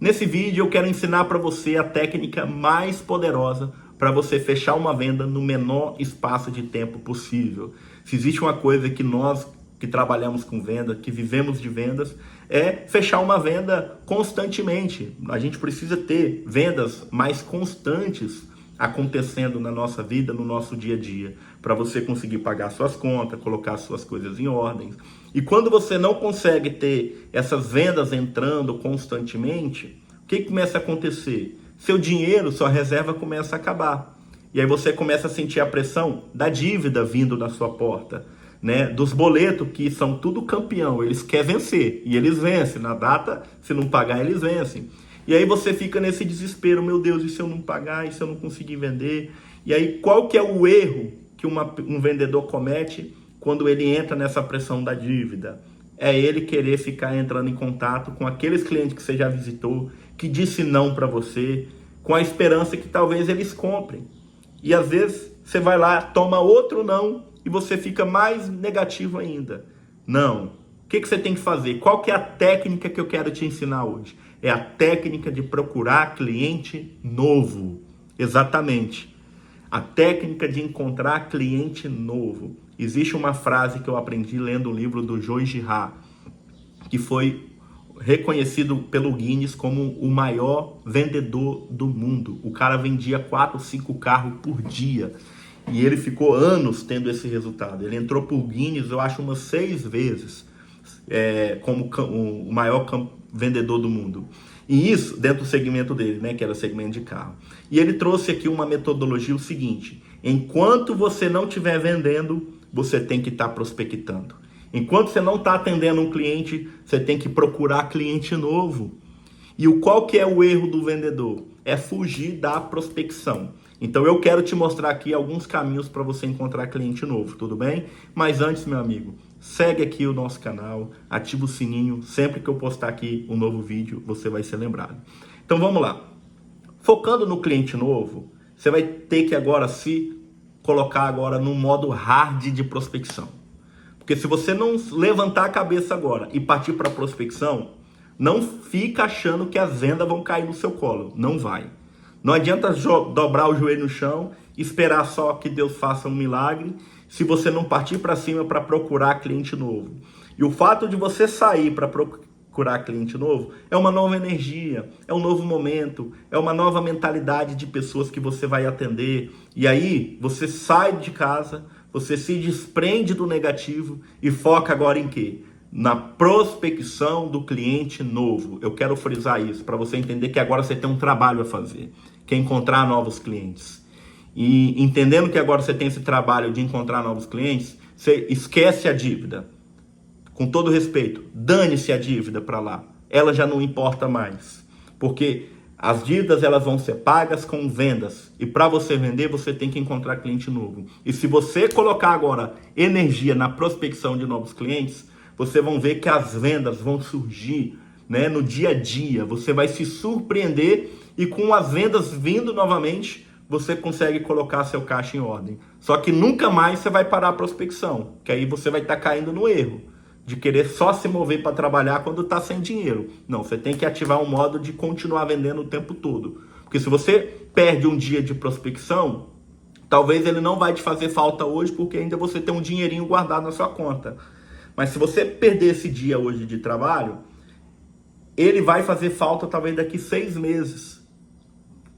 Nesse vídeo eu quero ensinar para você a técnica mais poderosa para você fechar uma venda no menor espaço de tempo possível. Se existe uma coisa que nós que trabalhamos com venda, que vivemos de vendas, é fechar uma venda constantemente. A gente precisa ter vendas mais constantes acontecendo na nossa vida, no nosso dia a dia, para você conseguir pagar suas contas, colocar suas coisas em ordem. E quando você não consegue ter essas vendas entrando constantemente, o que começa a acontecer? Seu dinheiro, sua reserva começa a acabar. E aí você começa a sentir a pressão da dívida vindo na sua porta, né? Dos boletos, que são tudo campeão, eles querem vencer, e eles vencem. Na data, se não pagar, eles vencem. E aí você fica nesse desespero, meu Deus, e se eu não pagar, e se eu não conseguir vender? E aí qual que é o erro que um vendedor comete quando ele entra nessa pressão da dívida? É ele querer ficar entrando em contato com aqueles clientes que você já visitou, que disse não para você, com a esperança que talvez eles comprem. E às vezes você vai lá, toma outro não, e você fica mais negativo ainda. Não. O que você tem que fazer? Qual que é a técnica que eu quero te ensinar hoje? É a técnica de procurar cliente novo. Exatamente. A técnica de encontrar cliente novo. Existe uma frase que eu aprendi lendo o livro do Joe Girard, que foi reconhecido pelo Guinness como o maior vendedor do mundo. O cara vendia 4, 5 carros por dia. E ele ficou anos tendo esse resultado. Ele entrou por Guinness, eu acho, umas 6 vezes como o maior vendedor do mundo. E isso dentro do segmento dele, né, que era o segmento de carro. E ele trouxe aqui uma metodologia, o seguinte: enquanto você não estiver vendendo, você tem que estar prospectando. Enquanto você não está atendendo um cliente, você tem que procurar cliente novo. E qual que é o erro do vendedor? É fugir da prospecção. Então eu quero te mostrar aqui alguns caminhos para você encontrar cliente novo, tudo bem? Mas antes, meu amigo, segue aqui o nosso canal, ativa o sininho, sempre que eu postar aqui um novo vídeo, você vai ser lembrado. Então vamos lá. Focando no cliente novo, você vai ter que agora se colocar agora no modo hard de prospecção. Porque se você não levantar a cabeça agora e partir para a prospecção, não fica achando que as vendas vão cair no seu colo. Não vai. Não adianta dobrar o joelho no chão, esperar só que Deus faça um milagre, se você não partir para cima para procurar cliente novo. E o fato de você sair para procurar cliente novo é uma nova energia, é um novo momento, é uma nova mentalidade de pessoas que você vai atender. E aí você sai de casa, você se desprende do negativo e foca agora em quê? Na prospecção do cliente novo. Eu quero frisar isso para você entender que agora você tem um trabalho a fazer, que é encontrar novos clientes. E entendendo que agora você tem esse trabalho de encontrar novos clientes, você esquece a dívida. Com todo respeito, dane-se a dívida para lá. Ela já não importa mais. Porque as dívidas elas vão ser pagas com vendas. E para você vender, você tem que encontrar cliente novo. E se você colocar agora energia na prospecção de novos clientes, você vão ver que as vendas vão surgir, né, no dia a dia. Você vai se surpreender e com as vendas vindo novamente, você consegue colocar seu caixa em ordem. Só que nunca mais você vai parar a prospecção, que aí você vai estar caindo no erro de querer só se mover para trabalhar quando está sem dinheiro. Não, você tem que ativar um modo de continuar vendendo o tempo todo. Porque se você perde um dia de prospecção, talvez ele não vai te fazer falta hoje, porque ainda você tem um dinheirinho guardado na sua conta. Mas se você perder esse dia hoje de trabalho, ele vai fazer falta talvez daqui 6 meses.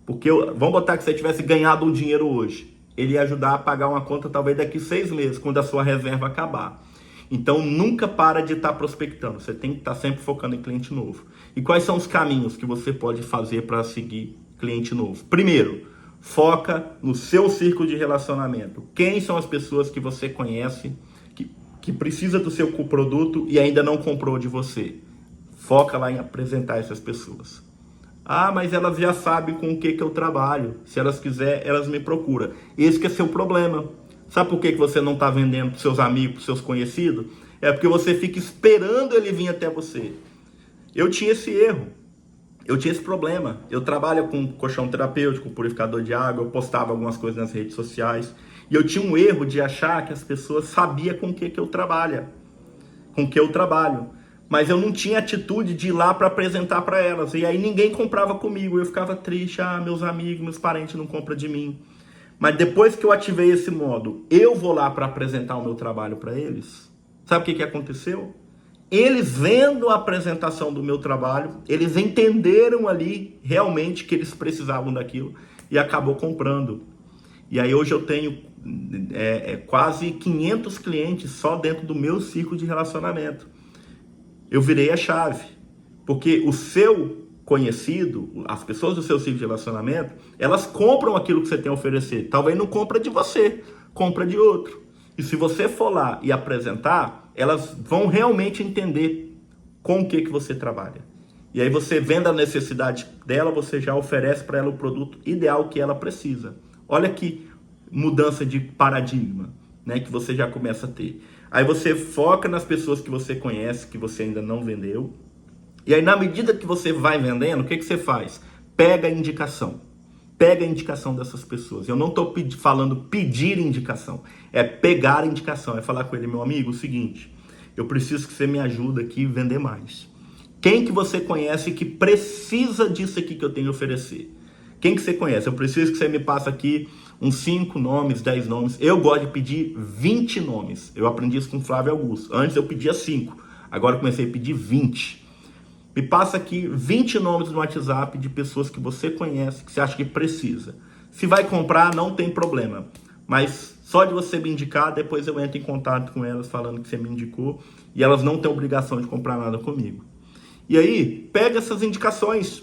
Porque vamos botar que você tivesse ganhado um dinheiro hoje. Ele ia ajudar a pagar uma conta talvez daqui 6 meses, quando a sua reserva acabar. Então nunca para de estar prospectando. Você tem que estar sempre focando em cliente novo. E quais são os caminhos que você pode fazer para seguir cliente novo? Primeiro, foca no seu círculo de relacionamento. Quem são as pessoas que você conhece que precisa do seu produto e ainda não comprou de você? Foca lá em apresentar essas pessoas. Ah, mas elas já sabem com o que eu trabalho. Se elas quiserem, elas me procuram. Esse que é seu problema. Sabe por que você não está vendendo para seus amigos, para seus conhecidos? É porque você fica esperando ele vir até você. Eu tinha esse erro. Eu tinha esse problema. Eu trabalho com colchão terapêutico, purificador de água, eu postava algumas coisas nas redes sociais. E eu tinha um erro de achar que as pessoas sabiam com o que eu trabalho. mas eu não tinha atitude de ir lá para apresentar para elas. E aí ninguém comprava comigo, eu ficava triste, meus amigos, meus parentes não compram de mim. Mas depois que eu ativei esse modo, eu vou lá para apresentar o meu trabalho para eles. Sabe o que aconteceu? Eles vendo a apresentação do meu trabalho, eles entenderam ali realmente que eles precisavam daquilo e acabou comprando. E aí hoje eu tenho quase 500 clientes só dentro do meu ciclo de relacionamento. Eu virei a chave, porque o seu conhecido, as pessoas do seu ciclo de relacionamento, elas compram aquilo que você tem a oferecer. Talvez não compra de você, compra de outro. E se você for lá e apresentar, elas vão realmente entender com o que você trabalha. E aí você vendo a necessidade dela, você já oferece para ela o produto ideal que ela precisa. Olha que mudança de paradigma, né, que você já começa a ter. Aí você foca nas pessoas que você conhece, que você ainda não vendeu. E aí na medida que você vai vendendo, o que você faz? Pega a indicação. Pega a indicação dessas pessoas. Eu não estou falando pedir indicação. É pegar a indicação. É falar com ele, meu amigo, o seguinte, eu preciso que você me ajude aqui a vender mais. Quem que você conhece que precisa disso aqui que eu tenho a oferecer? Quem que você conhece? Eu preciso que você me passe aqui uns 5 nomes, 10 nomes. Eu gosto de pedir 20 nomes. Eu aprendi isso com o Flávio Augusto. Antes eu pedia 5. Agora eu comecei a pedir 20. Me passa aqui 20 nomes no WhatsApp de pessoas que você conhece, que você acha que precisa. Se vai comprar, não tem problema. Mas só de você me indicar, depois eu entro em contato com elas falando que você me indicou. E elas não têm obrigação de comprar nada comigo. E aí, pega essas indicações.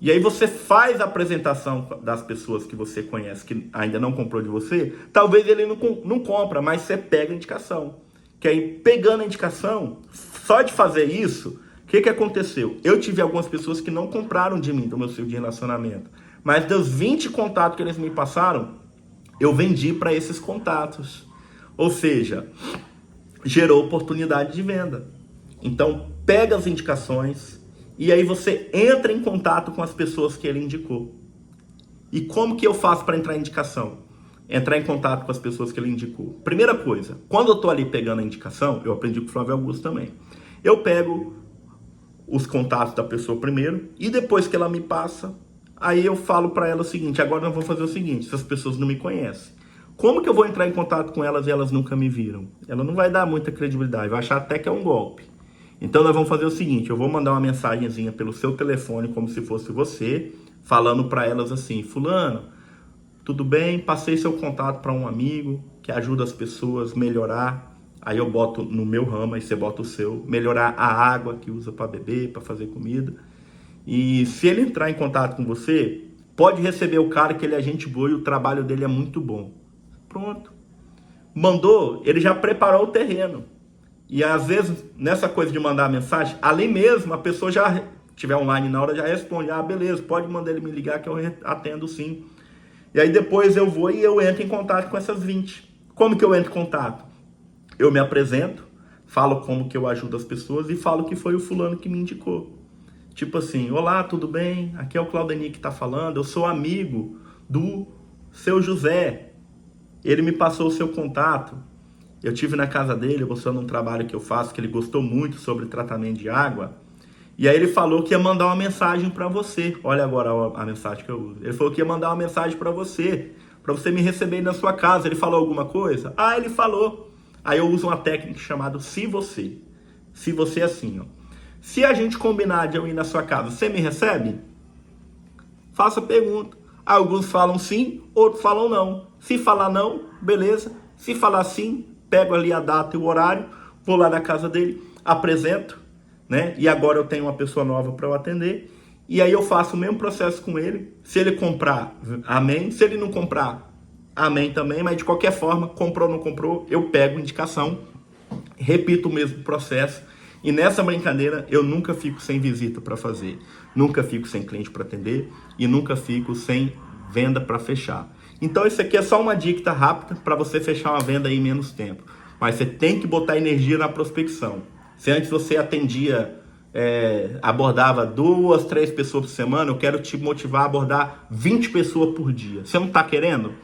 E aí você faz a apresentação das pessoas que você conhece, que ainda não comprou de você. Talvez ele não compra, mas você pega a indicação. Que aí, pegando a indicação, só de fazer isso, o que aconteceu? Eu tive algumas pessoas que não compraram de mim, do meu ciclo de relacionamento. Mas dos 20 contatos que eles me passaram, eu vendi para esses contatos. Ou seja, gerou oportunidade de venda. Então, pega as indicações e aí você entra em contato com as pessoas que ele indicou. E como que eu faço para entrar em indicação? Entrar em contato com as pessoas que ele indicou. Primeira coisa, quando eu estou ali pegando a indicação, eu aprendi com o Flávio Augusto também. Eu pego os contatos da pessoa primeiro e depois que ela me passa, aí eu falo para ela o seguinte, agora nós vamos fazer o seguinte, essas pessoas não me conhecem. Como que eu vou entrar em contato com elas e elas nunca me viram? Ela não vai dar muita credibilidade, vai achar até que é um golpe. Então nós vamos fazer o seguinte, eu vou mandar uma mensagenzinha pelo seu telefone, como se fosse você, falando para elas assim, fulano, tudo bem? Passei seu contato para um amigo que ajuda as pessoas a melhorar. Aí eu boto no meu ramo, aí você bota o seu, melhorar a água que usa para beber, para fazer comida. E se ele entrar em contato com você, pode receber o cara que ele é gente boa e o trabalho dele é muito bom. Pronto. Mandou, ele já preparou o terreno. E às vezes, nessa coisa de mandar mensagem, ali mesmo, a pessoa já estiver online na hora, já responde, beleza, pode mandar ele me ligar que eu atendo sim. E aí depois eu vou e eu entro em contato com essas 20. Como que eu entro em contato? Eu me apresento, falo como que eu ajudo as pessoas e falo que foi o fulano que me indicou. Tipo assim, olá, tudo bem? Aqui é o Claudemir que está falando, eu sou amigo do seu José. Ele me passou o seu contato. Eu tive na casa dele, mostrando um trabalho que eu faço, que ele gostou muito sobre tratamento de água. E aí ele falou que ia mandar uma mensagem para você. Olha agora a mensagem que eu uso. Ele falou que ia mandar uma mensagem para você me receber na sua casa. Ele falou alguma coisa? Ele falou. Aí eu uso uma técnica chamada se você. Se você é assim, ó. Se a gente combinar de eu ir na sua casa, você me recebe? Faça a pergunta. Alguns falam sim, outros falam não. Se falar não, beleza. Se falar sim, pego ali a data e o horário, vou lá na casa dele, apresento, né? E agora eu tenho uma pessoa nova para eu atender. E aí eu faço o mesmo processo com ele. Se ele comprar, amém. Se ele não comprar, amém também. Mas de qualquer forma, comprou ou não comprou, eu pego indicação, repito o mesmo processo. E nessa brincadeira, eu nunca fico sem visita para fazer. Nunca fico sem cliente para atender. E nunca fico sem venda para fechar. Então isso aqui é só uma dica rápida para você fechar uma venda aí em menos tempo. Mas você tem que botar energia na prospecção. Se antes você atendia, abordava 2, 3 pessoas por semana, eu quero te motivar a abordar 20 pessoas por dia. Você não está querendo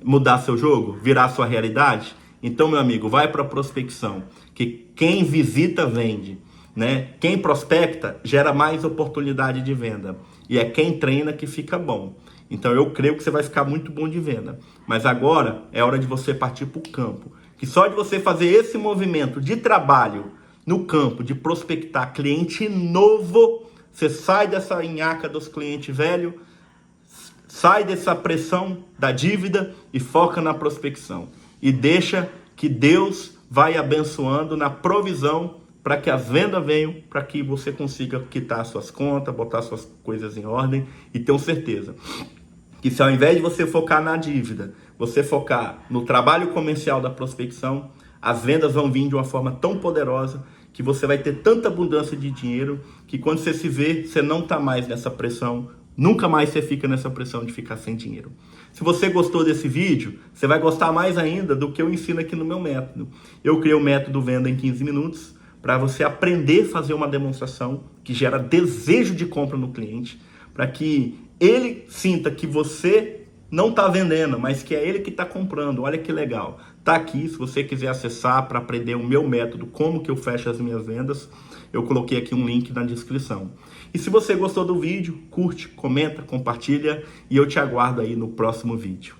mudar seu jogo? Virar sua realidade? Então, meu amigo, vai para a prospecção. Que quem visita, vende. né? Quem prospecta gera mais oportunidade de venda e é quem treina que fica bom. Então eu creio que você vai ficar muito bom de venda. Mas agora é hora de você partir para o campo. Que só de você fazer esse movimento de trabalho no campo, de prospectar cliente novo, você sai dessa nhaca dos clientes velhos, sai dessa pressão da dívida e foca na prospecção. E deixa que Deus vai abençoando na provisão para que as vendas venham, para que você consiga quitar suas contas, botar suas coisas em ordem. E tenho certeza que se ao invés de você focar na dívida, você focar no trabalho comercial da prospecção, as vendas vão vir de uma forma tão poderosa que você vai ter tanta abundância de dinheiro que quando você se vê, você não está mais nessa pressão, nunca mais você fica nessa pressão de ficar sem dinheiro. Se você gostou desse vídeo, você vai gostar mais ainda do que eu ensino aqui no meu método. Eu criei o método Venda em 15 minutos para você aprender a fazer uma demonstração que gera desejo de compra no cliente, para que ele sinta que você não está vendendo, mas que é ele que está comprando. Olha que legal. Tá aqui, se você quiser acessar para aprender o meu método, como que eu fecho as minhas vendas, eu coloquei aqui um link na descrição. E se você gostou do vídeo, curte, comenta, compartilha e eu te aguardo aí no próximo vídeo.